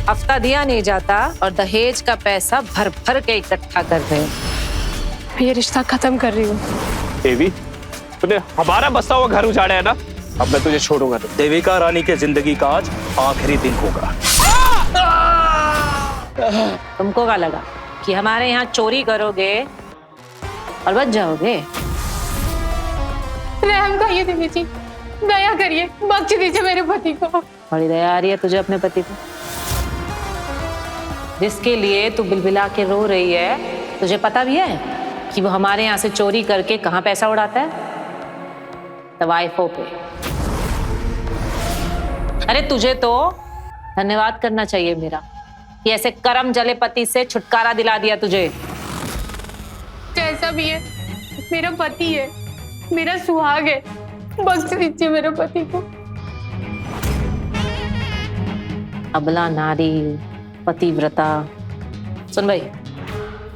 हफ्ता दिया नहीं जाता और दहेज का पैसा भर भर के इकट्ठा कर रहे हो। ये रिश्ता खत्म कर रही हूँ। देवी, तूने हमारा बसा हुआ घर उजाड़ा है ना, अब मैं तुझे छोड़ूंगा नहीं। देविका रानी के जिंदगी का आज आखिरी दिन होगा। तुमको क्या लगा कि हमारे यहाँ चोरी करोगे और बच जाओगे? रहम करिए देवी जी, दया करिए, बख्श दीजिए मेरे पति को। बड़ी दया आ रही है तुझे अपने पति को, जिसके लिए तू बिलबिला के रो रही है। तुझे पता भी है कि वो हमारे यहाँ से चोरी करके कहाँ पैसा उड़ाता है? तवाइफों पे। अरे तुझे तो धन्यवाद करना चाहिए मेरा कि ऐसे करम जले पति से छुटकारा दिला दिया तुझे। जैसा भी है, मेरा पति है, मेरा सुहाग है, बख्श दीजिए मेरे पति को। अबला नारी, पतिव्रता। सुन भाई,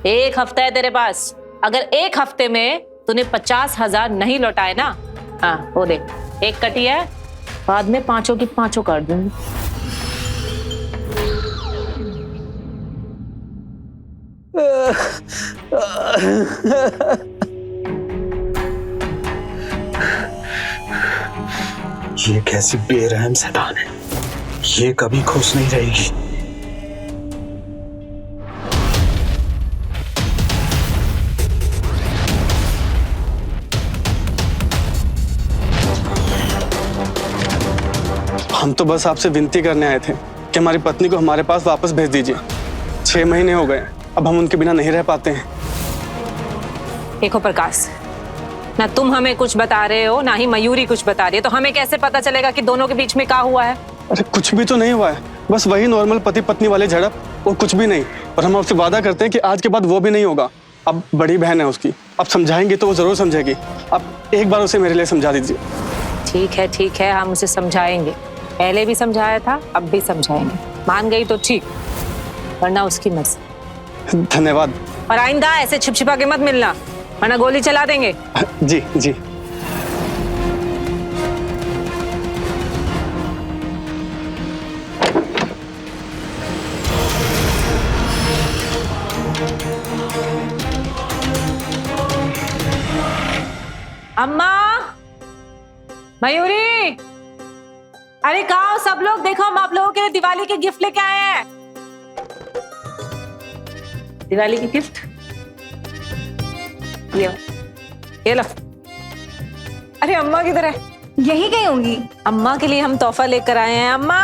1 हफ्ता है तेरे पास। अगर 1 हफ्ते में तूने 50,000 नहीं लौटाए ना, हाँ वो देख, 1 कटी है, बाद में 5 की 5 काट दूंगी। ये कैसी बेरहम शैतान है, ये कभी खुश नहीं रहेगी। हम तो बस आपसे विनती करने आए थे कि हमारी पत्नी को हमारे पास वापस भेज दीजिए। 6 महीने हो गए, अब हम उनके बिना नहीं रह पाते हैं। देखो प्रकाश, ना तुम हमें कुछ बता रहे हो, ना ही मयूरी कुछ बता रही है, तो हमें कैसे पता चलेगा कि दोनों के बीच में क्या हुआ है? अरे कुछ भी तो नहीं हुआ है, बस वही नॉर्मल पति पत्नी वाले झड़प और कुछ भी नहीं। और हम आपसे वादा करते हैं कि आज के बाद वो भी नहीं होगा। अब बड़ी बहन है उसकी, अब समझाएंगे तो वो जरूर समझेगी। अब एक बार उसे मेरे लिए समझा दीजिए। ठीक है, हम उसे समझाएंगे। पहले भी समझाया था, अब भी समझाएंगे। मान गई तो ठीक, वरना उसकी मर्जी। धन्यवाद। और आइंदा ऐसे छिपछिपा के मत मिलना, वरना गोली चला देंगे। जी जी। अम्मा, मयूरी, अरे कहाँ हो सब लोग? देखो, हम आप लोगों के लिए दिवाली के गिफ्ट लेके आए हैं। दिवाली की गिफ्ट ये लो। अरे अम्मा किधर है? यही गई होंगी। अम्मा के लिए हम तोहफा लेकर आए हैं। अम्मा,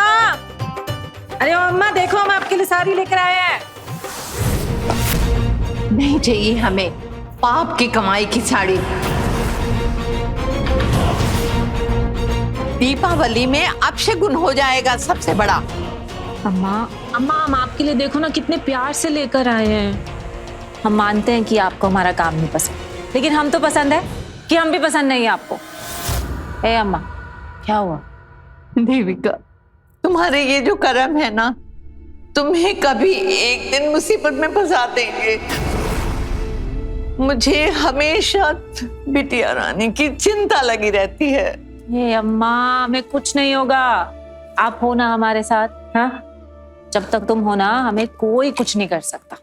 अरे अम्मा देखो, हम आपके लिए साड़ी लेकर आए हैं। नहीं चाहिए हमें पाप की कमाई की साड़ी। दीपावली में अपशगुन हो जाएगा सबसे बड़ा। अम्मा हम आपके लिए देखो ना कितने प्यार से लेकर आए हैं। हम मानते हैं कि आपको हमारा काम नहीं पसंद, लेकिन हम तो पसंद है कि हम भी पसंद नहीं है आपको। ए अम्मा, क्या हुआ? देविका, तुम्हारे ये जो कर्म है ना, तुम्हें कभी एक दिन मुसीबत में फंसा देंगे। मुझे हमेशा बिटिया रानी की चिंता लगी रहती है। ए अम्मा, हमें कुछ नहीं होगा, आप हो ना हमारे साथ। हाँ, जब तक तुम हो ना, हमें कोई कुछ नहीं कर सकता।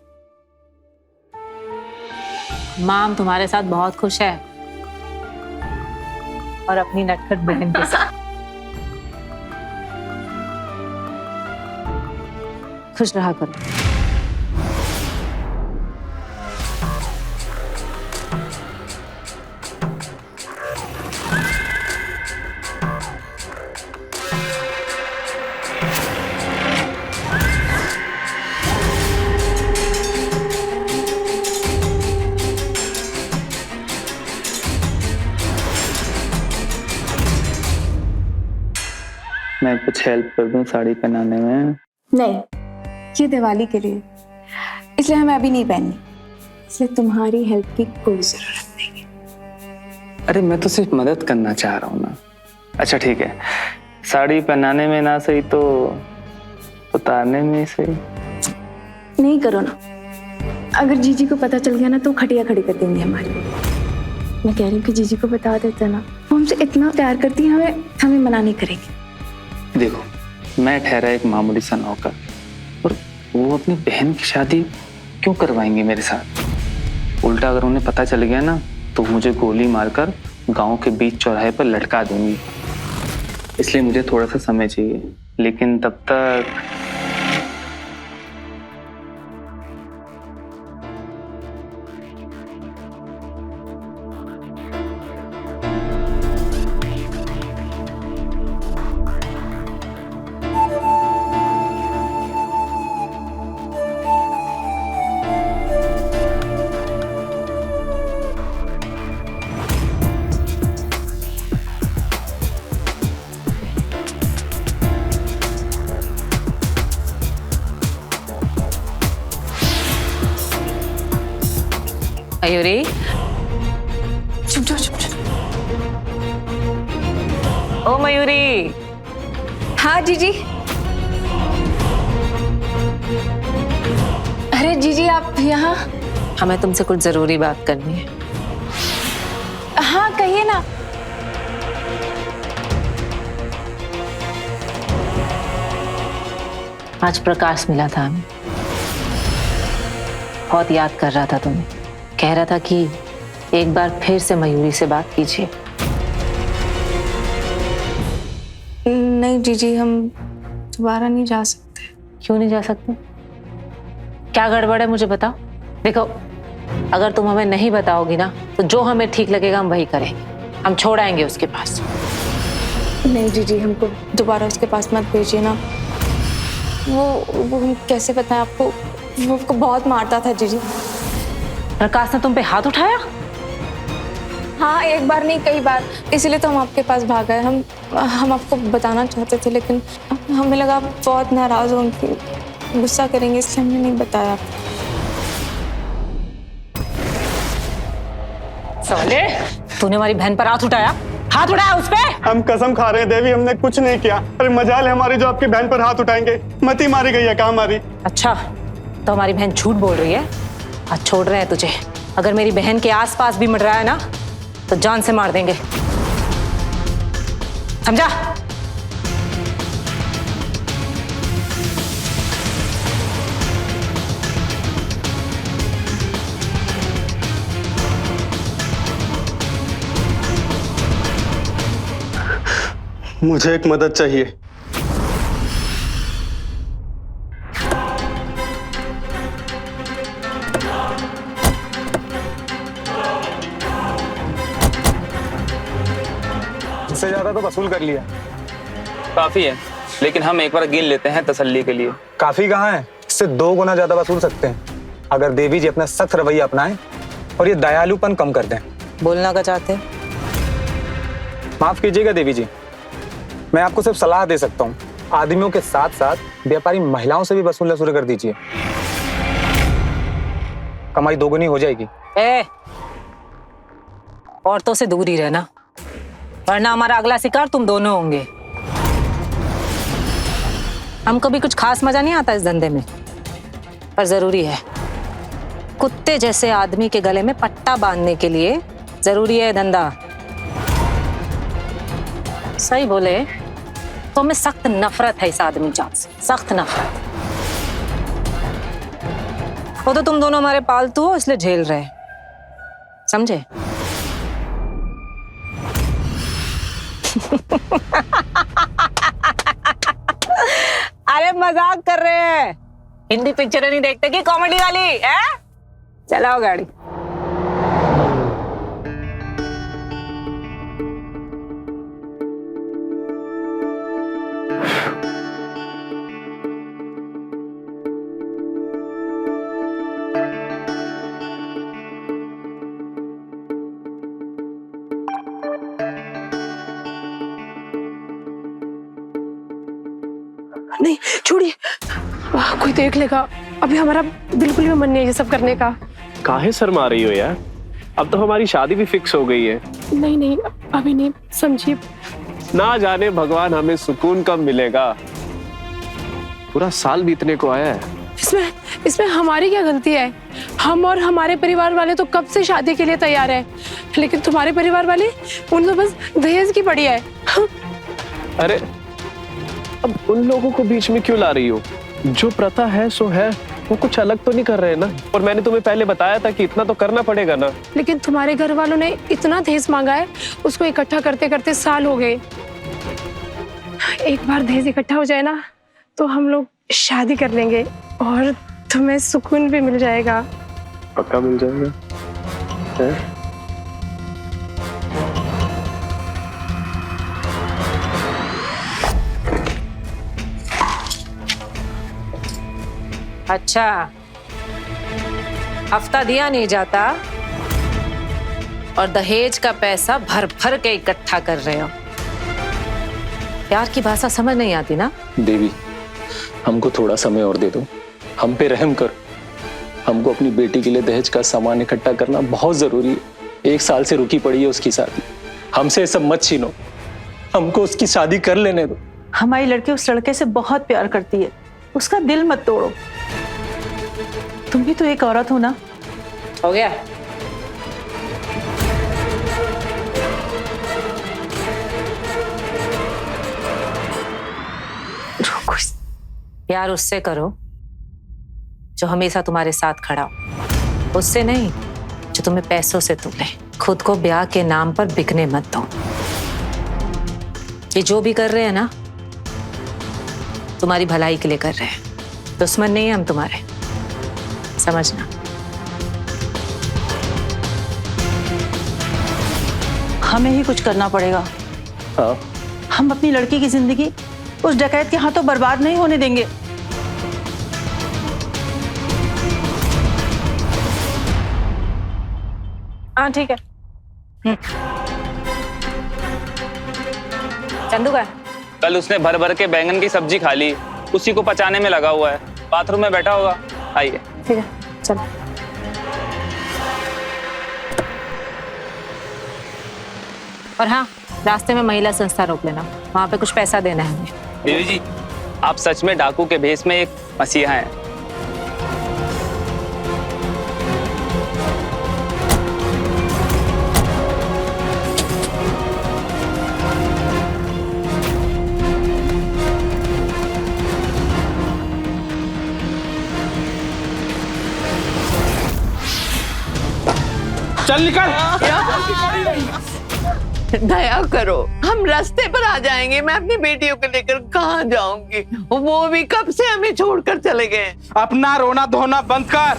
माँ, हम तुम्हारे साथ बहुत खुश है, और अपनी नटखट बहन के साथ। खुश रहा करो। मैं कुछ हेल्प कर दूं साड़ी पहनाने में? नहीं, ये दिवाली के लिए, इसलिए हमें अभी नहीं पहननी, इसलिए तुम्हारी हेल्प की कोई जरूरत नहीं है। अरे मैं तो सिर्फ मदद करना चाह रहा हूँ ना। अच्छा ठीक है, साड़ी पहनाने में ना सही तो उतारने में सही। नहीं करो ना, अगर जीजी को पता चल गया ना तो खटिया खड़ी कर देंगे हमारी। मैं कह रही हूँ कि जीजी को बता देते ना, वो हमसे इतना प्यार करती है, हमें मना नहीं करेगी। देखो, मैं ठहरा एक मामूली सा नौकर, वो अपनी बहन की शादी क्यों करवाएंगे मेरे साथ? उल्टा अगर उन्हें पता चल गया ना तो मुझे गोली मारकर गांव के बीच चौराहे पर लटका देंगी। इसलिए मुझे थोड़ा सा समय चाहिए, लेकिन तब तक मयूरी, चुप जाओ, चुप जाओ। ओ मयूरी, हाँ जीजी। अरे जीजी आप यहाँ? हमें तुमसे कुछ जरूरी बात करनी है। हाँ कहिए ना। आज प्रकाश मिला था हमें, बहुत याद कर रहा था तुम्हें। कह रहा था कि एक बार फिर से मयूरी से बात कीजिए। नहीं जीजी, हम दोबारा नहीं जा सकते। क्यों नहीं जा सकते? क्या गड़बड़ है मुझे बताओ। देखो, अगर तुम हमें नहीं बताओगी ना तो जो हमें ठीक लगेगा हम वही करेंगे। हम छोड़ आएंगे उसके पास। नहीं जीजी, हमको दोबारा उसके पास मत भेजिए ना। वो हम कैसे बताएं आपको, वो आपको बहुत मारता था जीजी। प्रकाश ने तुम पे हाथ उठाया? हाँ, एक बार नहीं कई बार, इसलिए तो हम आपके पास भाग गए। हम आपको बताना चाहते थे, लेकिन हमें लगा आप बहुत नाराज होंगे, गुस्सा करेंगे, इसलिए हमने नहीं बताया। साले, तूने हमारी बहन पर हाथ उठाया? हाथ उठाया उस पे? हम कसम खा रहे हैं देवी, हमने कुछ नहीं किया। अरे मजाल है हमारी जो आपकी बहन पर हाथ उठाएंगे। मती मारी गई है, कहाँ मारी? अच्छा, तो हमारी बहन झूठ बोल रही है। आज छोड़ रहे हैं तुझे। अगर मेरी बहन के आसपास भी मंडराया है ना तो जान से मार देंगे, समझा? मुझे एक मदद चाहिए। इससे ज्यादा तो वसूल कर लिया। काफी है, लेकिन हम एक बार गिन लेते हैं तसल्ली के लिए। काफी कहाँ है, इससे 2 गुना ज्यादा वसूल सकते हैं अगर देवी जी अपना सख्त रवैया अपनाएं और ये दयालुपन कम कर दें। बोलना क्या चाहते हैं? माफ कीजिएगा देवी जी, मैं आपको सिर्फ सलाह दे सकता हूँ। आदमियों के साथ साथ व्यापारी महिलाओं से भी वसूलना शुरू कर दीजिए, कमाई 2 गुनी हो जाएगी। औरतों से दूर ही रहना, वरना हमारा अगला शिकार तुम दोनों होंगे। हमको भी कुछ खास मजा नहीं आता इस धंधे में, पर जरूरी है। कुत्ते जैसे आदमी के गले में पट्टा बांधने के लिए जरूरी है धंधा। सही बोले तो हमें सख्त नफरत है इस आदमी जात से, सख्त नफरत। वो तो तुम दोनों हमारे पालतू हो इसलिए झेल रहे, समझे? अरे मजाक कर रहे हैं। हिंदी पिक्चर नहीं देखते कि कॉमेडी वाली है? चलाओ गाड़ी। नहीं छोड़िए, कोई देख लेगा। अभी हमारा बिल्कुल भी मन नहीं है ये सब करने का। काहे शर्मा रही हो यार? अब तो हमारी शादी भी फिक्स हो गई है। नहीं नहीं, अभी नहीं, समझिए। ना जाने भगवान हमें सुकून कब मिलेगा। पूरा साल बीतने को आया है। इसमें हमारी क्या गलती है? हम और हमारे परिवार वाले तो कब से शादी के लिए तैयार हैं, लेकिन तुम्हारे परिवार वाले, उन तो बस दहेज की पड़ी है। अरे अब उन लोगों को बीच में क्यों ला रही हो? जो प्रथा है सो है, वो कुछ अलग तो नहीं कर रहे ना। और मैंने तुम्हें पहले बताया था कि इतना तो करना पड़ेगा ना। लेकिन तुम्हारे घर वालों ने इतना दहेज मांगा है, उसको इकट्ठा करते करते साल हो गए। एक बार दहेज इकट्ठा हो जाए ना तो हम लोग शादी कर लेंगे और तुम्हें सुकून भी मिल जाएगा। पक्का मिल जाएगा है? अच्छा, हफ्ता दिया नहीं जाता और दहेज का पैसा भर भर के इकट्ठा कर रहे हो। प्यार की भाषा समझ नहीं आती ना। देवी, हमको थोड़ा समय और दे दो, हम पे रहम कर। हमको अपनी बेटी के लिए दहेज का सामान इकट्ठा करना बहुत जरूरी है। 1 साल से रुकी पड़ी है उसकी शादी। हमसे सब मत छीनो, हमको उसकी शादी कर लेने दो। हमारी लड़की उस लड़के से बहुत प्यार करती है, उसका दिल मत तोड़ो। तुम भी तो एक औरत हो ना। हो गया? प्यार उससे करो जो हमेशा तुम्हारे साथ खड़ा हो, उससे नहीं जो तुम्हें पैसों से तुले। खुद को ब्याह के नाम पर बिकने मत दो। ये जो भी कर रहे हैं ना, तुम्हारी भलाई के लिए कर रहे हैं। दुश्मन नहीं है हम तुम्हारे, समझना। हमें ही कुछ करना पड़ेगा। हाँ, हम अपनी लड़की की जिंदगी उस डकैत के हाथों बर्बाद नहीं होने देंगे। हाँ ठीक है। चंदू का कल उसने भर भर के बैंगन की सब्जी खा ली, उसी को पचाने में लगा हुआ है। बाथरूम में बैठा होगा। आइए। ठीक है, चलो। और हाँ, रास्ते में महिला संस्था रोक लेना, वहां पे कुछ पैसा देना है हमें। देवी जी, आप सच में डाकू के भेष में एक मसीहा हैं। चल निकल। दया करो, हम रास्ते पर आ जाएंगे। मैं अपनी बेटियों को लेकर कहाँ जाऊंगी? वो भी कब से हमें छोड़कर चले गए। अपना रोना धोना बंद कर।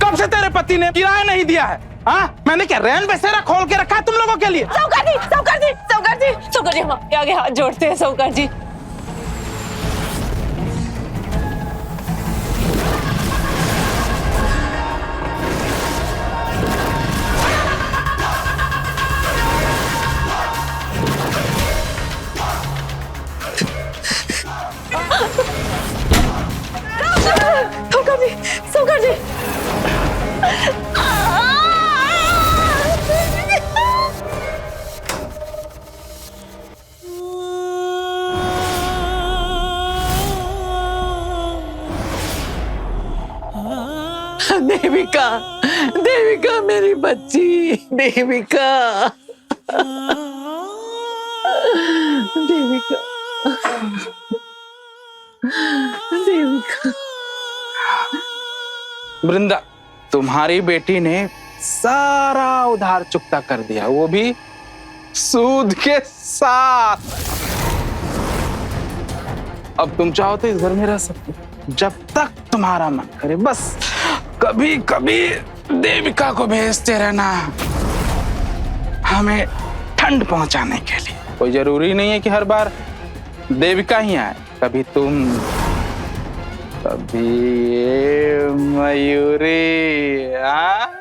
कब से तेरे पति ने किराया नहीं दिया है? हाँ, मैंने क्या रैन बसेरा खोल के रखा है तुम लोगों के लिए? साहूकार जी, साहूकार जी, साहूकार जी, साहूकार जी, हम आपके आगे हाथ जोड़ते हैं साहूकार जी। साहूकार जी, देविका, देविका मेरी बच्ची, देविका, देविका, देविका। वृंदा, तुम्हारी बेटी ने सारा उधार चुकता कर दिया, वो भी सूद के साथ। अब तुम चाहो तो इस घर में रह सकते हो जब तक तुम्हारा मन करे। बस कभी कभी देविका को भेजते रहना हमें ठंड पहुंचाने के लिए। कोई जरूरी नहीं है कि हर बार देविका ही आए, कभी तुम, कभी ये मयूरी। हाँ,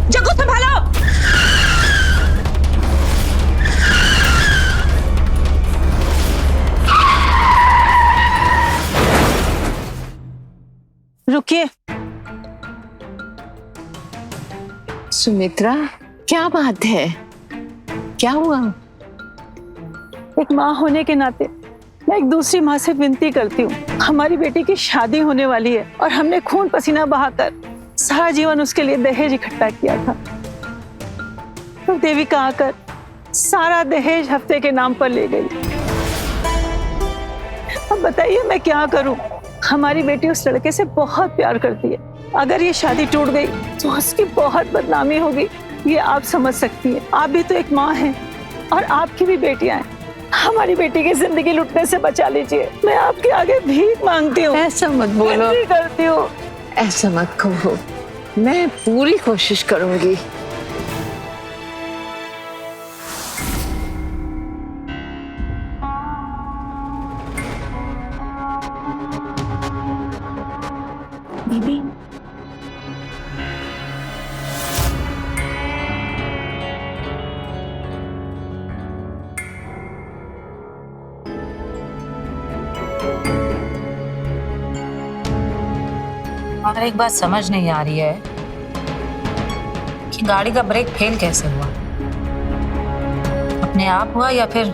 जग्गू संभालो। रुकिए। सुमित्रा, क्या बात है? क्या हुआ? एक माँ होने के नाते मैं एक दूसरी माँ से विनती करती हूँ, हमारी बेटी की शादी होने वाली है और हमने खून पसीना बहाकर सारा जीवन उसके लिए दहेज इकट्ठा किया था। तो देविका आकर सारा दहेज हफ्ते के नाम पर ले गई। अब बताइए मैं क्या करूं? हमारी बेटी उस लड़के से बहुत प्यार करती है। अगर ये शादी टूट गई तो उसकी बहुत बदनामी होगी, ये आप समझ सकती हैं। आप भी तो एक माँ हैं और आपकी भी बेटियां हैं। हमारी बेटी की जिंदगी लुटने से बचा लीजिए। मैं आपके आगे भीख मांगती हूँ। ऐसा मत बोलो, करती हूँ। ऐसा मत कहो, मैं पूरी कोशिश करूंगी। दीदी और एक बात समझ नहीं आ रही है कि गाड़ी का ब्रेक फेल कैसे हुआ? अपने आप हुआ या फिर?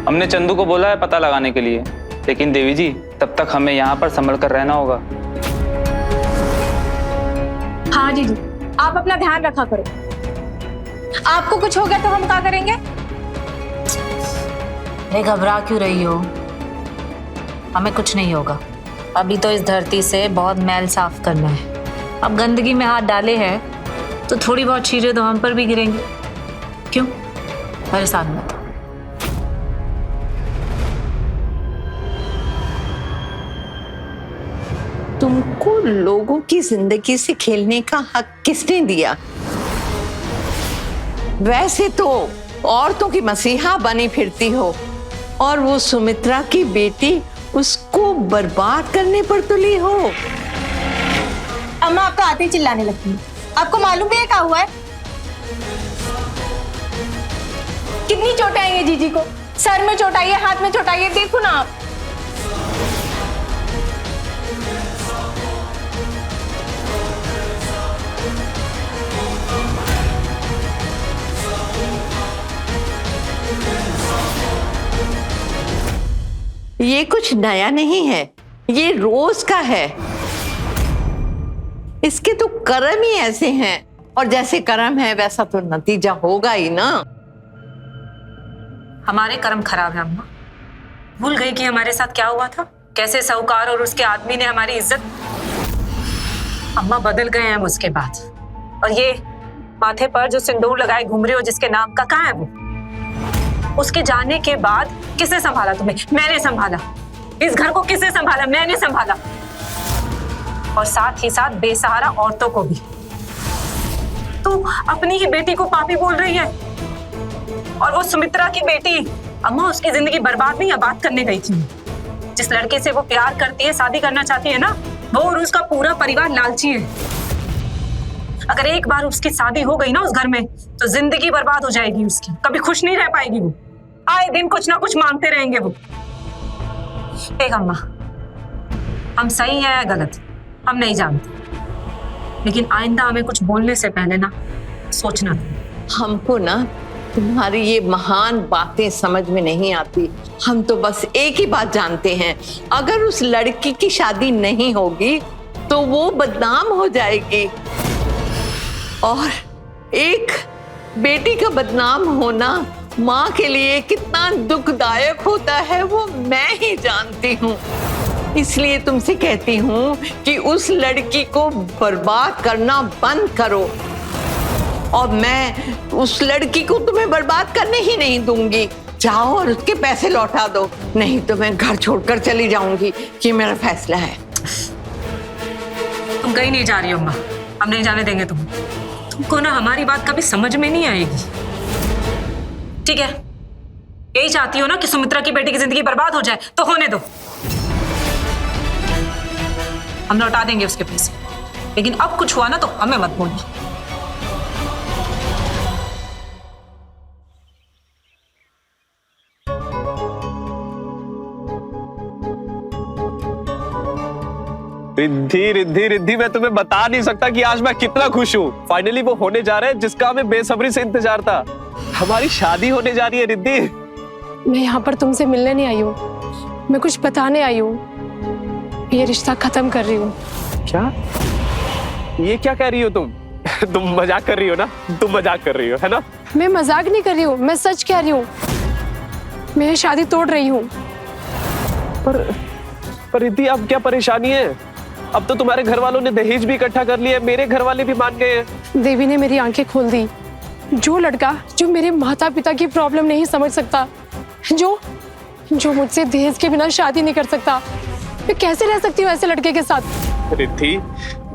हमने चंदू को बोला है पता लगाने के लिए, लेकिन देवी जी तब तक हमें यहाँ पर संभल कर रहना होगा। हाँ दीदी, आप अपना ध्यान रखा करो। आपको कुछ हो गया तो हम क्या करेंगे? अरे घबरा क्यों रही हो? हमें कुछ नहीं होगा। अभी तो इस धरती से बहुत मैल साफ करना है। अब गंदगी में हाथ डाले हैं तो थोड़ी बहुत चीजें तो हम पर भी गिरेंगी। क्यों परेशान मत हो। तुमको लोगों की जिंदगी से खेलने का हक किसने दिया? वैसे तो औरतों की मसीहा बनी फिरती हो और वो सुमित्रा की बेटी, उसको बर्बाद करने पर तुली हो। अम्मा आपको आते ही चिल्लाने लगती है। आपको मालूम भी है क्या हुआ है? कितनी चोट आई है जीजी को? सर में चोट आई है, हाथ में चोट आई है, देखो ना आप। ये कुछ नया नहीं है, ये रोज का है। इसके तो कर्म ही ऐसे हैं और जैसे कर्म है वैसा तो नतीजा होगा ही ना। हमारे कर्म खराब है अम्मा। भूल गई कि हमारे साथ क्या हुआ था, कैसे साहूकार और उसके आदमी ने हमारी इज्जत। अम्मा बदल गए हैं हम उसके बाद। और ये माथे पर जो सिंदूर लगाए घूम रहे हो जिसके नाम का, कहाँ है वो? उसके जाने के बाद किसने संभाला तुम्हें? मैंने संभाला। इस घर को किसने संभाला? मैंने संभाला। और साथ ही साथ बेसहारा औरतों को भी। तू अपनी ही बेटी को पापी बोल रही है। और वो सुमित्रा की बेटी, अम्मा उसकी जिंदगी बर्बाद नहीं आबाद करने गई थी। जिस लड़के से वो प्यार करती है, शादी करना चाहती है ना, वो और उसका पूरा परिवार लालची है। अगर एक बार उसकी शादी हो गई ना उस घर में, तो जिंदगी बर्बाद हो जाएगी उसकी। कभी खुश नहीं रह पाएगी वो। आए दिन कुछ ना कुछ मांगते रहेंगे वो। देख अम्मा, हम सही हैं या गलत हम नहीं जानते, लेकिन आइंदा हमें कुछ बोलने से पहले ना सोचना था। हमको ना तुम्हारी ये महान बातें समझ में नहीं आती। हम तो बस एक ही बात जानते हैं, अगर उस लड़की की शादी नहीं होगी तो वो बदनाम हो जाएगी। और एक बेटी का बदनाम होना माँ के लिए कितना दुखदायक होता है वो मैं ही जानती हूँ। इसलिए तुमसे कहती हूँ कि उस लड़की को बर्बाद करना बंद करो। और मैं उस लड़की को तुम्हें बर्बाद करने ही नहीं दूंगी। जाओ और उसके पैसे लौटा दो, नहीं तो मैं घर छोड़कर चली जाऊंगी। ये मेरा फैसला है। तुम कहीं नहीं जा रही हो अम्मा, हम नहीं जाने देंगे तुमको ना हमारी बात कभी समझ में नहीं आएगी। ठीक है, यही चाहती हो ना कि सुमित्रा की बेटी की जिंदगी बर्बाद हो जाए, तो होने दो। हम लौटा देंगे उसके पैसे, लेकिन अब कुछ हुआ ना तो हमें मत बोलना। रिद्धि रिद्धि रिद्धि, मैं तुम्हें बता नहीं सकता कि आज मैं कितना खुश हूँ। फाइनली वो होने जा रहा है जिसका हमें बेसब्री से इंतजार था। हमारी शादी होने जा रही है रिद्धि। मैं यहाँ पर तुमसे मिलने नहीं आई हूँ, मैं कुछ बताने आई हूँ। ये रिश्ता खत्म कर रही हूँ। क्या? ये क्या कह रही हो तुम? तुम मजाक कर रही हो ना? तुम मजाक कर रही हो, है ना? मैं मजाक नहीं कर रही हूँ, मैं सच कह रही हूँ। मैं ये शादी तोड़ रही हूँ। पर रिद्धि, अब क्या परेशानी है? अब तो तुम्हारे घर वालों ने दहेज भी इकट्ठा कर लिया है, मेरे घर वाले भी मान गए हैं। देवी ने मेरी आंखें खोल दी। जो लड़का जो मेरे माता पिता की प्रॉब्लम नहीं समझ सकता, जो मुझसे दहेज के बिना शादी नहीं कर सकता, मैं कैसे रह सकती हूँ ऐसे लड़के के साथ? रिद्धि,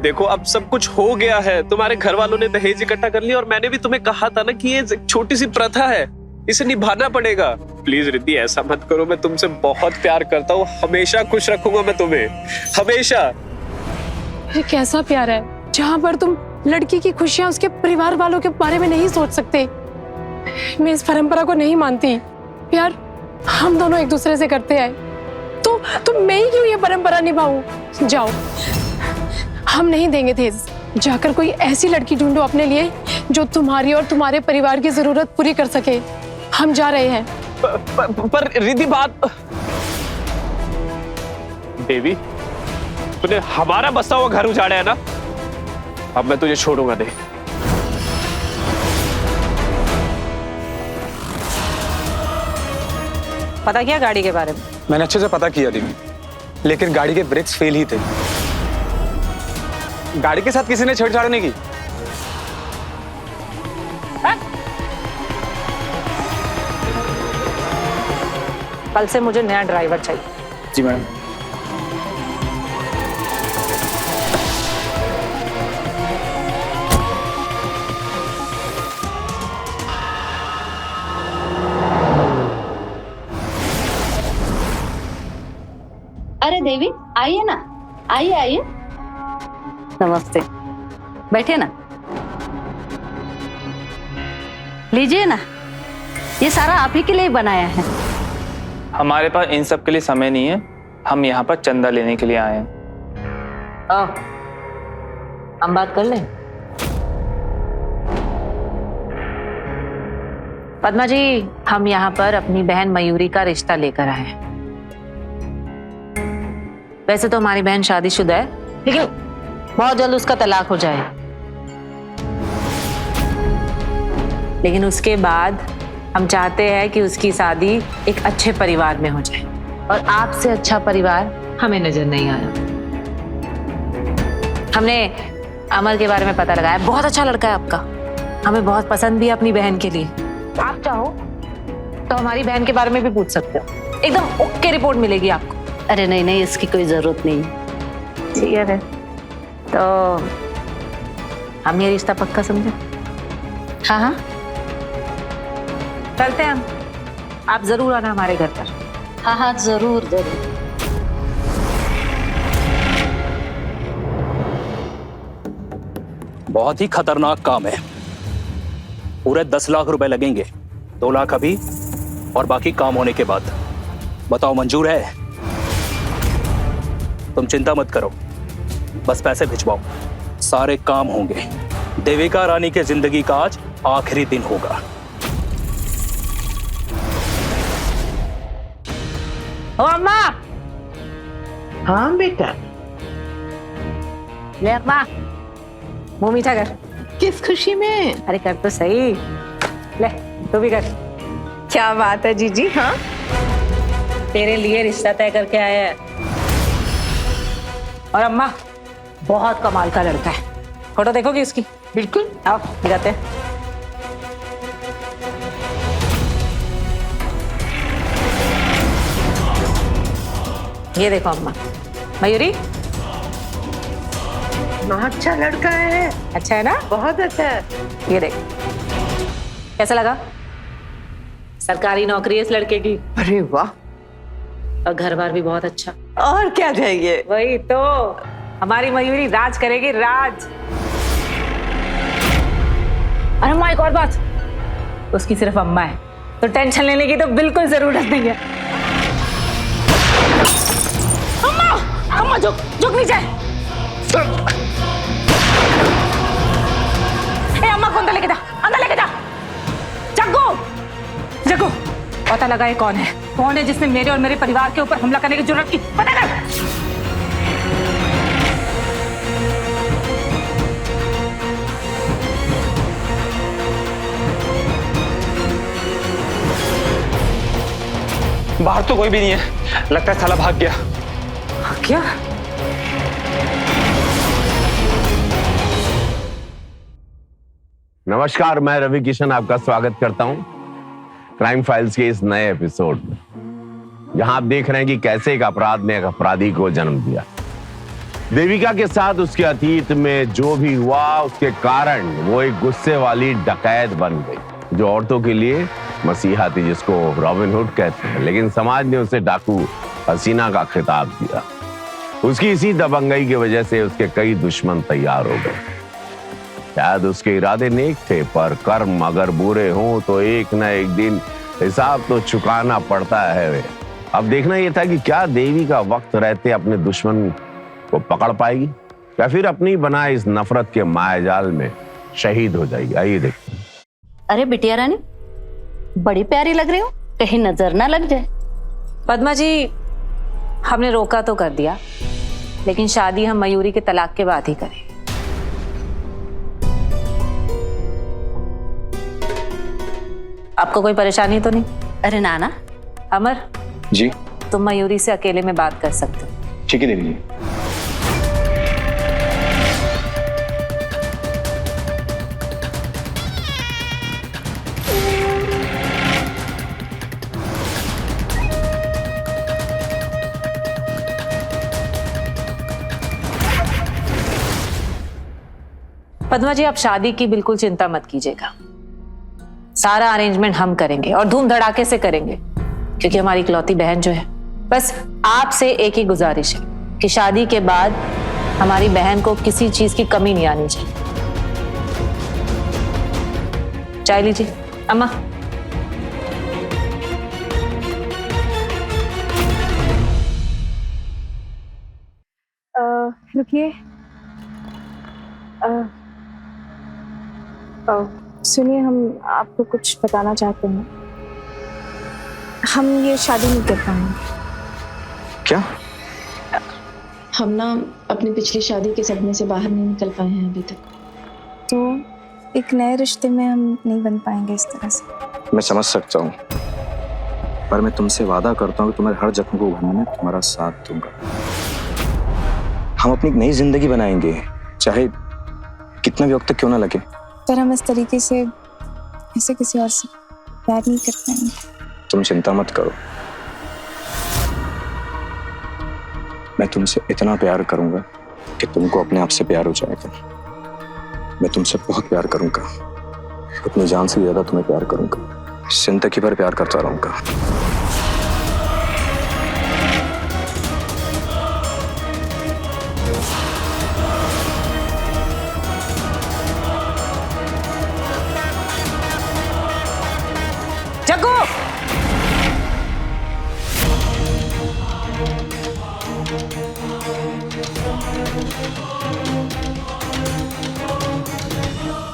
देखो अब सब कुछ हो गया है। तुम्हारे घर वालों ने दहेज इकट्ठा कर लिया और मैंने भी तुम्हें कहा था ना कि ये एक छोटी सी प्रथा है, इसे निभाना पड़ेगा। प्लीज रिद्धि, ऐसा मत करो। मैं तुमसे बहुत प्यार करता हूँ, हमेशा खुश रखूंगा मैं तुम्हें, हमेशा। ये कैसा प्यार है जहाँ पर तुम लड़की की खुशियां उसके परिवार वालों के बारे में नहीं सोच सकते? मैं इस परंपरा को नहीं मानती। प्यार हम दोनों एक दूसरे से करते हैं, तो मैं ही क्यों ये परंपरा निभाऊं? जाओ, हम नहीं देंगे दहेज। जाकर कोई ऐसी लड़की ढूंढो अपने लिए जो तुम्हारी और तुम्हारे परिवार की जरूरत पूरी कर सके। हम जा रहे हैं। पर रिद्धि, बात देवी, तूने हमारा बसा हुआ घर उजाड़ा है ना, अब मैं तुझे छोड़ूंगा नहीं। पता किया गाड़ी के बारे में? मैंने अच्छे से पता किया दीदी, लेकिन गाड़ी के ब्रेक्स फेल ही थे। गाड़ी के साथ किसी ने छेड़छाड़ नहीं की। कल से मुझे नया ड्राइवर चाहिए। जी मैडम। अरे देवी, आइए ना, आइए आइए। नमस्ते। बैठे ना, लीजिए ना, ये सारा आप ही के लिए बनाया है। हमारे पास इन सब के लिए समय नहीं है, हम यहाँ पर चंदा लेने के लिए आए हैं। हम बात कर लें। पद्मा जी, हम यहाँ पर अपनी बहन मयूरी का रिश्ता लेकर आए हैं। वैसे तो हमारी बहन शादीशुदा है, लेकिन बहुत जल्द उसका तलाक हो जाए। लेकिन उसके बाद हम चाहते हैं कि उसकी शादी एक अच्छे परिवार में हो जाए, और आपसे अच्छा परिवार हमें नजर नहीं आया। हमने अमर के बारे में पता लगाया, बहुत अच्छा लड़का है आपका, हमें बहुत पसंद भी है अपनी बहन के लिए। आप चाहो तो हमारी बहन के बारे में भी पूछ सकते हो, एकदम ओके रिपोर्ट मिलेगी आपको। अरे नहीं नहीं, इसकी कोई जरूरत नहीं। ठीक है, तो हम ये रिश्ता पक्का समझे? हाँ हाँ, चलते हैं हम। आप जरूर आना हमारे घर पर। हाँ हाँ, जरूर जरूर। बहुत ही खतरनाक काम है। पूरे 10 लाख रुपए लगेंगे, 2 लाख अभी और बाकी काम होने के बाद। बताओ मंजूर है? तुम चिंता मत करो, बस पैसे भिजवाओ, सारे काम होंगे। देविका रानी के जिंदगी का आज आखिरी दिन होगा। ओ अम्मा। हाँ बेटा। ले अम्मा, मुंह मीठा कर। किस खुशी में? अरे कर तो सही, ले तू भी कर। क्या बात है जीजी? हाँ, तेरे लिए रिश्ता तय करके आया है। और अम्मा, बहुत कमाल का लड़का है। फोटो देखोगी उसकी? बिल्कुल। आओ दिखाते हैं। ये देखो अम्मा, मयूरी बहुत अच्छा लड़का है। अच्छा है ना? बहुत अच्छा है। ये देख, कैसा लगा? सरकारी नौकरी है इस लड़के की, अरे वाह, और घर बार भी बहुत अच्छा। और क्या चाहिए? वही तो, हमारी मयूरी राज करेगी, राज। अरे अम्मा, एक और बात, उसकी सिर्फ अम्मा है, तो टेंशन लेने की तो बिल्कुल जरूरत नहीं है। अम्मा, अम्मा झुक नीचे। ए अम्मा को अंदर लेके जा, अंदर लेके जा। जग्गू, जग्गू पता लगाए कौन है जिसने मेरे और मेरे परिवार के ऊपर हमला करने की जरूरत की, पता कर। बाहर तो कोई भी नहीं है, लगता है साला भाग गया। क्या? नमस्कार, मैं रवि किशन आपका स्वागत करता हूं क्राइम फाइल्स के इस नए एपिसोड में, जहां आप देख रहे हैं कि कैसे एक अपराध ने एक अपराधी को जन्म दिया। देविका के साथ उसके अतीत में जो भी हुआ, उसके कारण वो एक गुस्से वाली डकैत बन गई, जो औरतों के लिए मसीहा थी, जिसको रॉबिन हुड कहते हैं, लेकिन समाज ने उसे डाकू हसीना का खिताब दिया। उसकी इसी दबंगई की वजह से उसके कई दुश्मन तैयार हो गए। शायद उसके इरादे नेक थे, पर कर्म अगर बुरे हों तो एक न एक दिन हिसाब तो चुकाना पड़ता है। अब देखना यह था कि क्या देविका वक्त रहते अपने दुश्मन को पकड़ पाएगी या फिर अपनी बनाए इस नफरत के मायाजाल में शहीद हो जाएगी। आइए देखते हैं। अरे बिटिया रानी, बड़ी प्यारी लग रही हो, कहीं नजर ना लग जाए। पद्मा जी, हमने रोका तो कर दिया, लेकिन शादी हम मयूरी के तलाक के बाद ही करें। आपको कोई परेशानी तो नहीं? अरे नाना। अमर जी, तुम मयूरी से अकेले में बात कर सकते हो। ठीक है देवी जी। पद्मा जी, आप शादी की बिल्कुल चिंता मत कीजिएगा। सारा अरेंजमेंट हम करेंगे और धूम धड़ाके से करेंगे, क्योंकि हमारी इकलौती बहन जो है, बस आपसे एक ही गुजारिश है कि शादी के बाद हमारी बहन को किसी चीज की कमी नहीं आनी चाहिए। चाय लीजिए अम्मा। रुकिए। सुनिए, हम आपको कुछ बताना चाहते हैं। हम ये शादी नहीं कर पाएंगे। क्या? हम ना अपनी पिछली शादी के सदमे से बाहर नहीं निकल पाए हैं अभी तक, तो एक नए रिश्ते में हम नहीं बन पाएंगे इस तरह से। मैं समझ सकता हूँ, पर मैं तुमसे वादा करता हूँ कि तुम्हारे हर जख्म को उभरने में तुम्हारा साथ दूंगा। हम अपनी एक नई जिंदगी बनाएंगे, चाहे कितना भी वक्त क्यों ना लगे। पर हम इस तरीके से ऐसे किसी और से प्यार नहीं कर पाएंगे। तुम चिंता मत करो, मैं तुमसे इतना प्यार करूंगा कि तुमको अपने आप से प्यार हो जाएगा। मैं तुमसे बहुत प्यार करूंगा, अपनी जान से ज्यादा तुम्हें प्यार करूंगा, जिंदगी भर प्यार करता रहूंगा। जग्गू,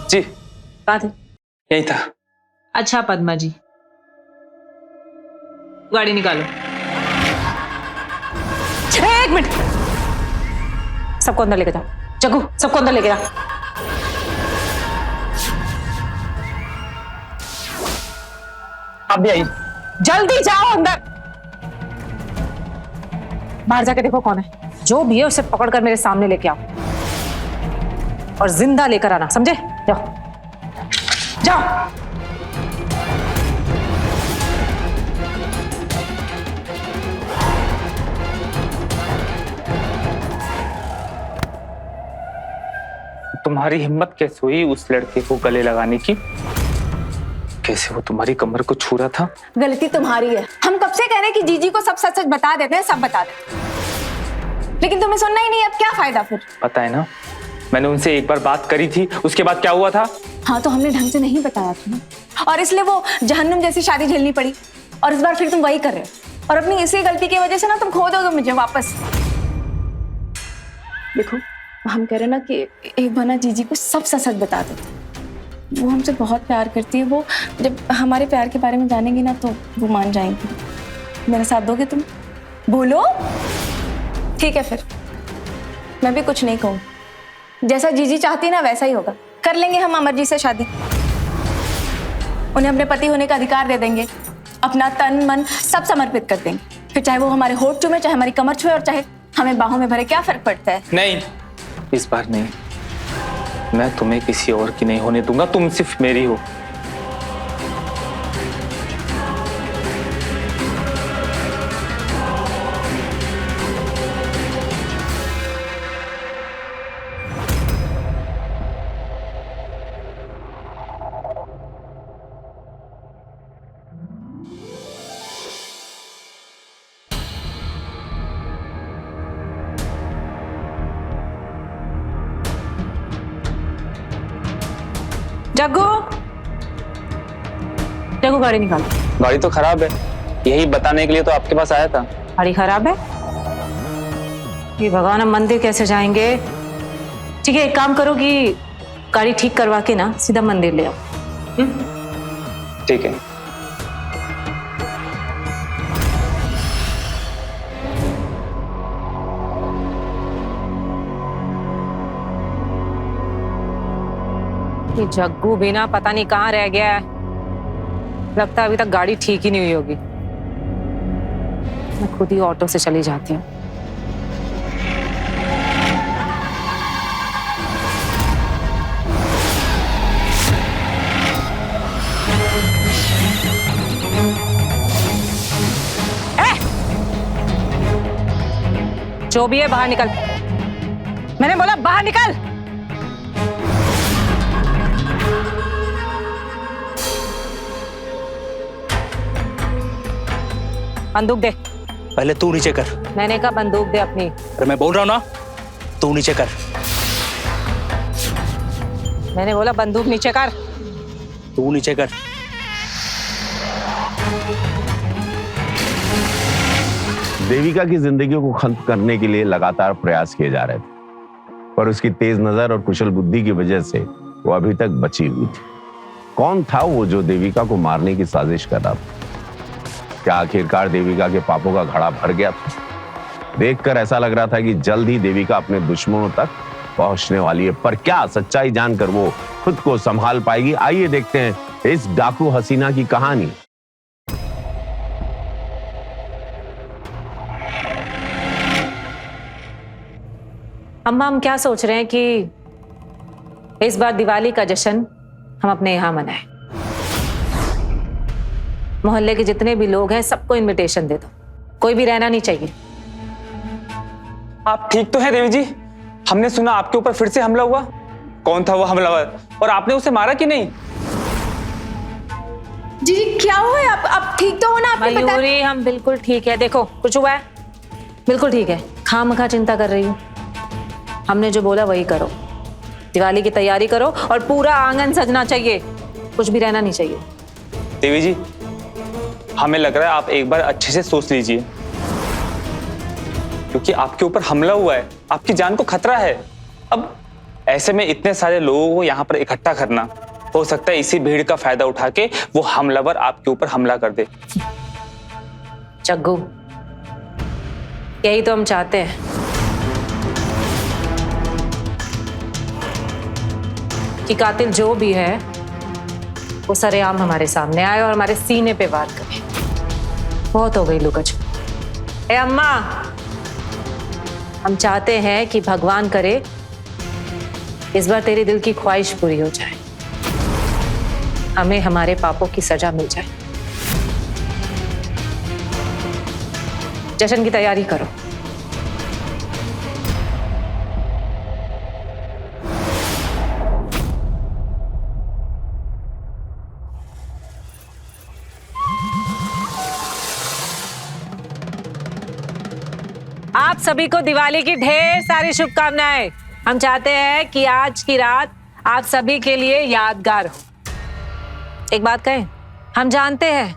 जी कहाँ थे? यही था। अच्छा पद्मा जी, गाड़ी निकालो। एक मिनट, सबको अंदर लेके जाओ। जग्गू, सबको अंदर लेके जाओ। आप भी आइए। जल्दी जाओ अंदर। बाहर जाके देखो कौन है, जो भी है उसे पकड़कर मेरे सामने लेके आओ और जिंदा लेकर आना, समझे? जाओ जाओ। तुम्हारी हिम्मत कैसे हुई उस लड़के को गले लगाने की? कैसे वो तुम्हारी कमर को छू रहा था? गलती तुम्हारी है। हम कब से कह रहे हैं कि जीजी को सब सच सच बता देते हैं, सब बता देते हैं, लेकिन तुम्हें सुनना ही नहीं। अब क्या फायदा फिर? पता है ना, मैंने उनसे एक बार बात करी थी, उसके बाद क्या हुआ था? हाँ, तो हमने ढंग से नहीं बताया था ना, और इसलिए वो जहन्नुम जैसी शादी झेलनी पड़ी। और इस बार फिर तुम वही कर रहे हो, और अपनी इसी गलती की वजह से ना तुम खो दोगे मुझे वापस। देखो, हम कह रहे ना कि एक बार ना जीजी को सब सच सच बता देते, वो हमसे बहुत प्यार करती है। वो जब हमारे प्यार के बारे में जानेंगी ना तो वो मान जाएंगी। मेरा साथ दोगे तुम? बोलो। ठीक है फिर, मैं भी कुछ नहीं कहूँ। जैसा जीजी चाहती ना वैसा ही होगा। कर लेंगे हम अमरजीत से शादी। उन्हें अपने पति होने का अधिकार दे देंगे। अपना तन मन सब समर्पित कर देंगे। फिर चाहे वो हमारे होठ चूमे, चाहे हमारी कमर छुए और चाहे हमें बाहों में भरे, क्या फर्क पड़ता है? नहीं, इस बार नहीं। मैं तुम्हें किसी और की नहीं होने दूंगा, तुम सिर्फ मेरी हो। जग्गू, जग्गू गाड़ी निकाल। गाड़ी तो खराब है, यही बताने के लिए तो आपके पास आया था। गाड़ी खराब है? ये भगवान, हम मंदिर कैसे जाएंगे? ठीक है, एक काम करो कि गाड़ी ठीक करवा के ना सीधा मंदिर ले आओ। ठीक है। ये जग्गू भी ना पता नहीं कहाँ रह गया है। लगता है अभी तक गाड़ी ठीक ही नहीं हुई होगी। मैं खुद ही ऑटो से चली जाती हूँ। जो भी है बाहर निकल। मैंने बोला बाहर निकल। बंदूक दे। पहले तू नीचे कर। मैंने कहा बंदूक दे अपनी। अरे मैं बोल रहा हूँ ना, तू नीचे कर। मैंने बोला बंदूक नीचे कर। तू नीचे कर। देविका की जिंदगी को खत्म करने के लिए लगातार प्रयास किए जा रहे थे, पर उसकी तेज नजर और कुशल बुद्धि की वजह से वो अभी तक बची हुई थी। कौन था वो जो देविका को मारने की साजिश कर रहा था? क्या आखिरकार देविका के पापों का घड़ा भर गया था? देखकर ऐसा लग रहा था कि जल्द ही देविका अपने दुश्मनों तक पहुंचने वाली है, पर क्या सच्चाई जानकर वो खुद को संभाल पाएगी? आइए देखते हैं इस डाकू हसीना की कहानी। अम्मा, हम क्या सोच रहे हैं कि इस बार दिवाली का जश्न हम अपने यहाँ मनाएं। मोहल्ले के जितने भी लोग हैं सबको इनविटेशन दे दो, कोई भी रहना नहीं चाहिए। आप ठीक तो हैं देवी जी? हमने सुना आपके ऊपर फिर से हमला हुआ। कौन था वो हमलावर और आपने उसे मारा कि नहीं? जी क्या हुआ है? आप ठीक तो हो ना? आपने मयूरी, हम बिल्कुल ठीक है। देखो कुछ हुआ है? बिल्कुल ठीक है। खामखा चिंता कर रही हूँ। हमने जो बोला वही करो। दिवाली की तैयारी करो और पूरा आंगन सजना चाहिए, कुछ भी रहना नहीं चाहिए। देवी जी, हमें लग रहा है आप एक बार अच्छे से सोच लीजिए, क्योंकि आपके ऊपर हमला हुआ है, आपकी जान को खतरा है। अब ऐसे में इतने सारे लोगों को यहाँ पर इकट्ठा करना, हो सकता है इसी भीड़ का फायदा उठा के वो हमलावर आपके ऊपर हमला कर दे। जग्गू, यही तो हम चाहते हैं कि कातिल जो भी है वो सरेआम हमारे सामने आए और हमारे सीने पे वार करे। बहुत हो गई लुकाछुपी। ए अम्मा, हम चाहते हैं कि भगवान करे इस बार तेरे दिल की ख्वाहिश पूरी हो जाए, हमें हमारे पापों की सजा मिल जाए। जश्न की तैयारी करो। आप सभी को दिवाली की ढेर सारी शुभकामनाएं। हम चाहते हैं कि आज की रात आप सभी के लिए यादगार हो। एक बात कहें, हम जानते हैं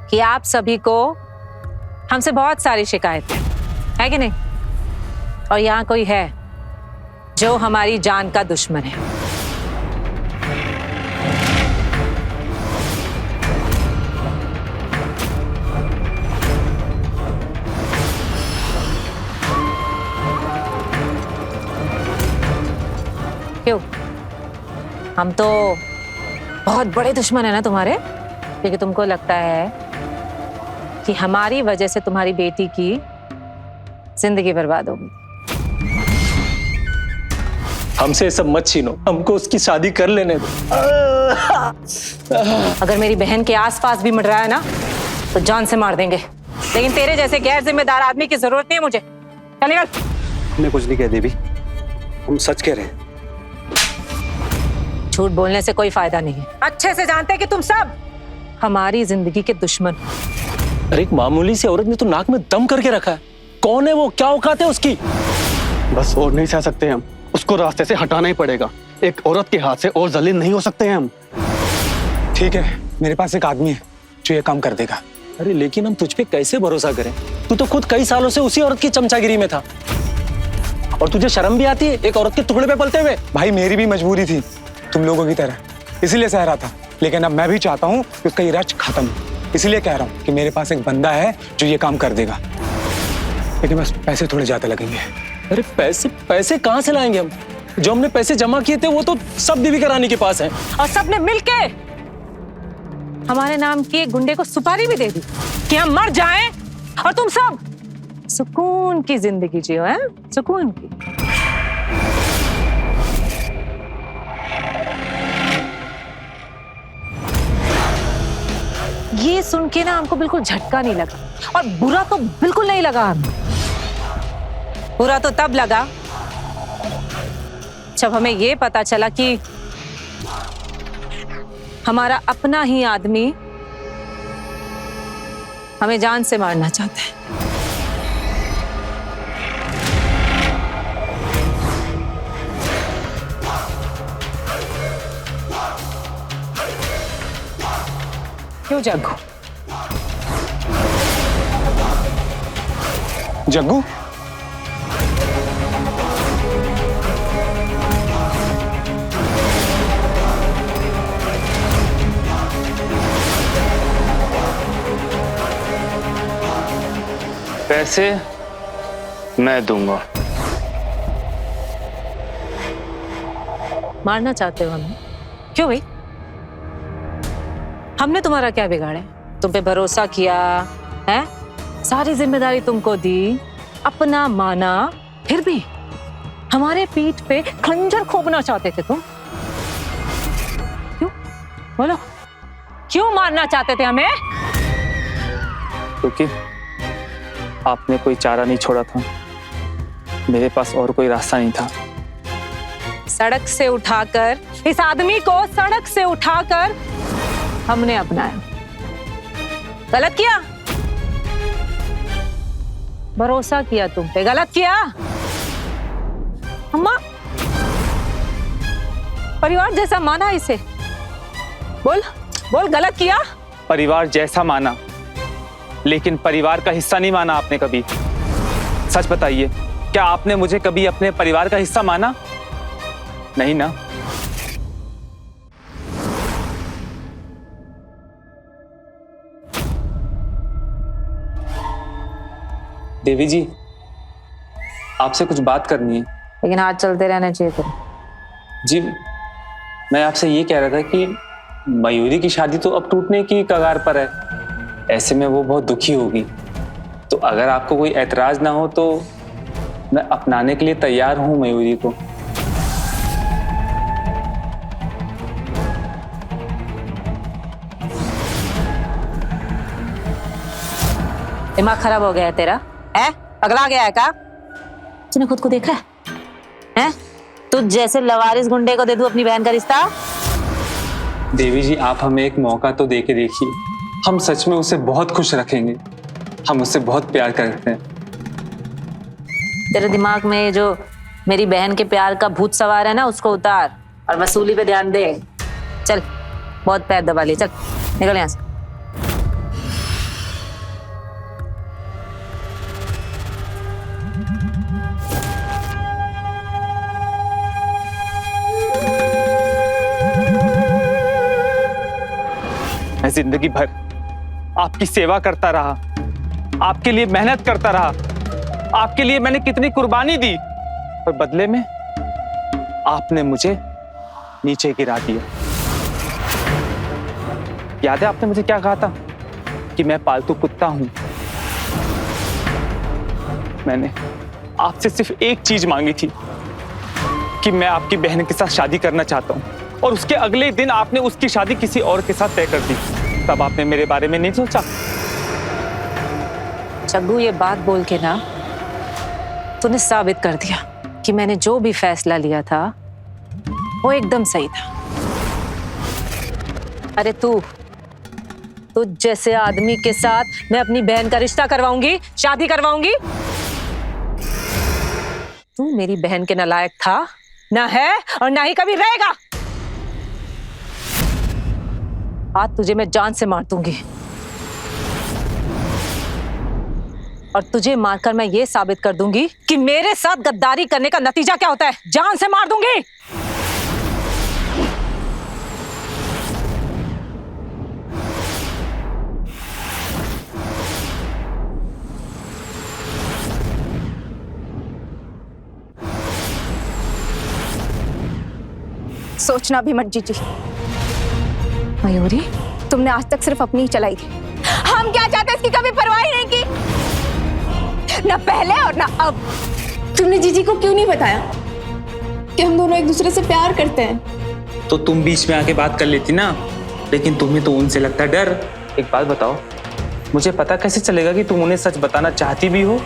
कि आप सभी को हमसे बहुत सारी शिकायतें है कि नहीं, और यहाँ कोई है जो हमारी जान का दुश्मन है। क्यों? हम तो बहुत बड़े दुश्मन है ना तुम्हारे, क्योंकि तुमको लगता है कि हमारी वजह से तुम्हारी बेटी की जिंदगी बर्बाद होगी। हमसे ये सब मत छीनो, हमको उसकी शादी कर लेने दो। अगर मेरी बहन के आसपास भी मंडराया ना तो जान से मार देंगे, लेकिन तेरे जैसे गैर जिम्मेदार आदमी की जरूरत नहीं है मुझे। चल निकल। हमने कुछ नहीं कहा देवी, हम सच कह रहे हैं। झूठ बोलने से कोई फायदा नहीं है। अच्छे से जानते हैं कि तुम सब हमारी जिंदगी के दुश्मन। अरे एक मामूली सी औरत ने तो नाक में दम करके रखा है। कौन है वो, क्या औकात है उसकी? बस और नहीं सह सकते हम, उसको रास्ते से हटाना ही पड़ेगा। एक औरत के हाथ से और जलील नहीं हो सकते हैं हम। ठीक है, मेरे पास एक आदमी है जो ये काम कर देगा। अरे लेकिन हम तुझ पे कैसे भरोसा करें? तू तो खुद कई सालों से उसी औरत की चमचागिरी में था, और तुझे शर्म भी आती है एक औरत के टुकड़े पे पलते हुए? भाई मेरी भी मजबूरी थी तुम लोगों की तरह, इसीलिए सह रहा था। लेकिन अब मैं भी चाहता हूँ कि उसका ये रच खत्म, इसलिए कह रहा हूँ कि मेरे पास एक बंदा है जो ये काम कर देगा, लेकिन बस पैसे थोड़े ज्यादा लगेंगे। अरे पैसे कहाँ से लाएंगे हम? जो हमने पैसे जमा किए थे वो तो सब देवी का रानी के पास है। और सबने मिलके हमारे नाम की एक गुंडे को सुपारी भी दे दी कि हम मर जाएं और तुम सब सुकून की जिंदगी जियो, हैं? सुकून की। ये सुन के ना हमको बिल्कुल झटका नहीं लगा, और बुरा तो बिल्कुल नहीं लगा हमें। बुरा तो तब लगा जब हमें ये पता चला कि हमारा अपना ही आदमी हमें जान से मारना चाहता है। क्यों जग्गू? जग्गू? पैसे मैं दूंगा। मारना चाहते हो हमें? क्यों भाई? हमने तुम्हारा क्या बिगाड़ा है? तुम पे भरोसा किया है, सारी जिम्मेदारी तुमको दी, अपना माना, फिर भी हमारे पीठ पे खंजर खोपना चाहते थे तुम। क्यों? बोलो, क्यों मारना चाहते थे हमें? क्योंकि आपने कोई चारा नहीं छोड़ा था, मेरे पास और कोई रास्ता नहीं था। सड़क से उठाकर, इस आदमी को सड़क से उठाकर हमने अपनाया। गलत किया, भरोसा किया तुम पे, गलत किया। अम्मा, परिवार जैसा माना इसे। बोल बोल, गलत किया। परिवार जैसा माना, लेकिन परिवार का हिस्सा नहीं माना आपने कभी। सच बताइए, क्या आपने मुझे कभी अपने परिवार का हिस्सा माना? नहीं ना। देवी जी, आपसे कुछ बात करनी है। लेकिन हाथ चलते रहना चाहिए तुम। जी, मैं आपसे ये कह रहा था कि मयूरी की शादी तो अब टूटने की कगार पर है, ऐसे में वो बहुत दुखी होगी। तो अगर आपको कोई ऐतराज ना हो तो मैं अपनाने के लिए तैयार हूं मयूरी को। दिमाग खराब हो गया है तेरा? है? पगला गया है क्या? तूने खुद को देखा है? तुझ जैसे लवारिस गुंडे को दे दूं अपनी बहन का रिश्ता? देवी जी, आप हमें एक मौका तो दे के देखिए, हम सच में उसे बहुत खुश रखेंगे। हम उससे बहुत प्यार करते हैं। तेरे दिमाग में जो मेरी बहन के प्यार का भूत सवार है ना, उसको उतार और वसूली पे ध्यान दे। चल, बहुत पैर दबा लिए, चल निकल यहाँ से। मैं जिंदगी भर आपकी सेवा करता रहा, आपके लिए मेहनत करता रहा, आपके लिए मैंने कितनी कुर्बानी दी, और बदले में आपने मुझे नीचे गिरा दिया। याद है आपने मुझे क्या कहा था कि मैं पालतू कुत्ता हूं। मैंने आपसे सिर्फ एक चीज मांगी थी कि मैं आपकी बहन के साथ शादी करना चाहता हूं, और उसके अगले दिन आपने उसकी शादी किसी और के साथ तय कर दी। तब आपने मेरे बारे में नहीं सोचा? जग्गू, ये बात बोल के ना तूने साबित कर दिया कि मैंने जो भी फैसला लिया था वो एकदम सही था। अरे तू जैसे आदमी के साथ मैं अपनी बहन का रिश्ता करवाऊंगी, शादी करवाऊंगी? तू मेरी बहन के नालायक था, ना है और ना ही कभी रहेगा। आज तुझे मैं जान से मार दूंगी, और तुझे मारकर मैं ये साबित कर दूंगी कि मेरे साथ गद्दारी करने का नतीजा क्या होता है। जान से मार दूंगी। सोचना भी मत जीजी। मयूरी, तुमने आज तक सिर्फ अपनी ही चलाई थी। हम क्या चाहते हैं इसकी कभी परवाह ही नहीं की, ना पहले और ना अब। तुमने जीजी को क्यों नहीं बताया कि हम दोनों एक दूसरे से प्यार करते हैं? तो तुम बीच में आके बात कर लेती ना, लेकिन तुम्हें तो उनसे लगता डर। एक बात बताओ, मुझे पता कैसे चलेगा कि तुम उन्हें सच बताना चाहती भी हो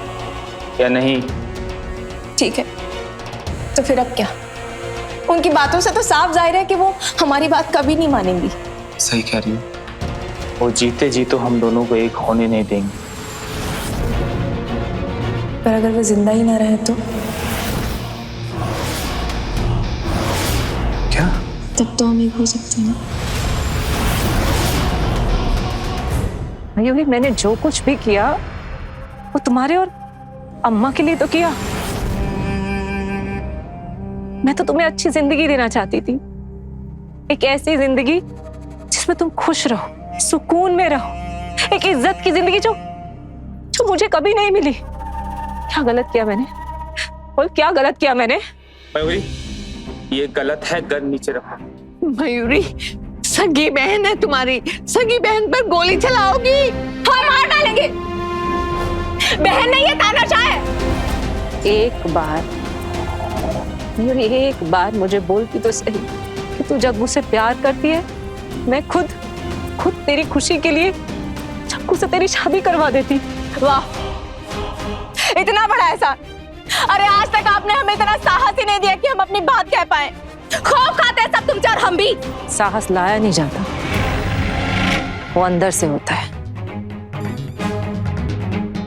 या नहीं? ठीक है, तो फिर अब क्या? उनकी बातों से तो साफ जाहिर है कि वो हमारी बात कभी नहीं मानेंगी। सही कह रही हो, वो जीते जी तो हम दोनों को एक होने नहीं देंगे। पर अगर वो जिंदा ही ना रहे तो? क्या? तब तो हम एक हो सकते हैं। मयूरी, मैंने जो कुछ भी किया वो तुम्हारे और अम्मा के लिए तो किया। मैं तो तुम्हें अच्छी जिंदगी देना चाहती थी, एक ऐसी जिंदगी जिसमें तुम खुश रहो, सुकून में रहो, एक इज्जत की जिंदगी जो मुझे कभी नहीं मिली। क्या गलत किया मैंने? बोल, क्या गलत किया मैंने? मयूरी, ये गलत है, गन नीचे रखो। मयूरी, सगी बहन है तुम्हारी, सगी बहन पर गोली चलाओगी? हम मार डालेंगे। बहन नहीं है, तानाशाह है। एक बार मयूरी, एक बार मुझे बोलती तो सही कि तू जग्गू से प्यार करती है। मैं खुद तेरी खुशी के लिए जग्गू से तेरी शादी करवा देती। वाह, इतना बड़ा एहसान। अरे आज तक आपने हमें इतना साहस ही नहीं दिया कि हम अपनी बात कह पाए। खौफ खाते हैं सब तुमसे और हम भी। साहस लाया नहीं जाता, वो अंदर से होता है।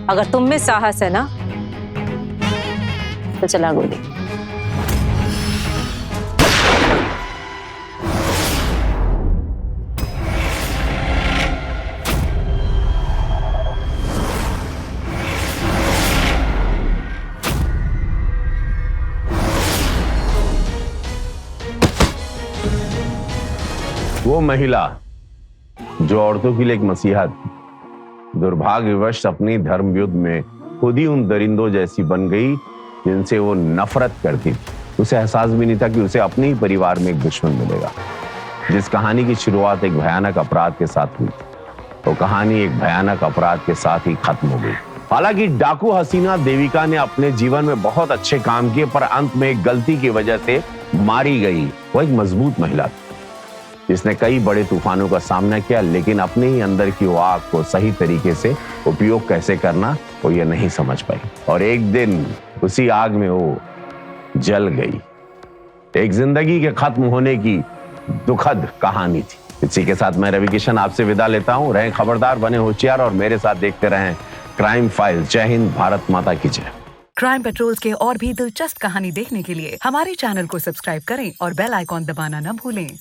अगर तुम में साहस है ना तो चला गोली। वो महिला जो औरतों के लिए एक मसीहा थी, दुर्भाग्यवश अपनी धर्म युद्ध में खुद ही उन दरिंदों जैसी बन गई जिनसे वो नफरत करती थी। उसे एहसास भी नहीं था कि उसे अपने ही परिवार में एक दुश्मन मिलेगा। जिस कहानी की शुरुआत एक भयानक अपराध के साथ हुई, तो कहानी एक भयानक अपराध के साथ ही खत्म हो गई। हालांकि डाकू हसीना देविका ने अपने जीवन में बहुत अच्छे काम किए, पर अंत में एक गलती की वजह से मारी गई। वो एक मजबूत महिला थी जिसने कई बड़े तूफानों का सामना किया, लेकिन अपने ही अंदर की वो आग को सही तरीके से उपयोग कैसे करना वो ये नहीं समझ पाई, और एक दिन उसी आग में वो जल गई। एक जिंदगी के खत्म होने की दुखद कहानी थी। इसी के साथ मैं रवि किशन आपसे विदा लेता हूं। रहें खबरदार, बने होशियार और मेरे साथ देखते रहें क्राइम फाइल्स। जय हिंद, भारत माता की जय। क्राइम पेट्रोल्स के और भी दिलचस्प कहानी देखने के लिए हमारे चैनल को सब्सक्राइब करें और बेल आइकॉन दबाना न भूलें।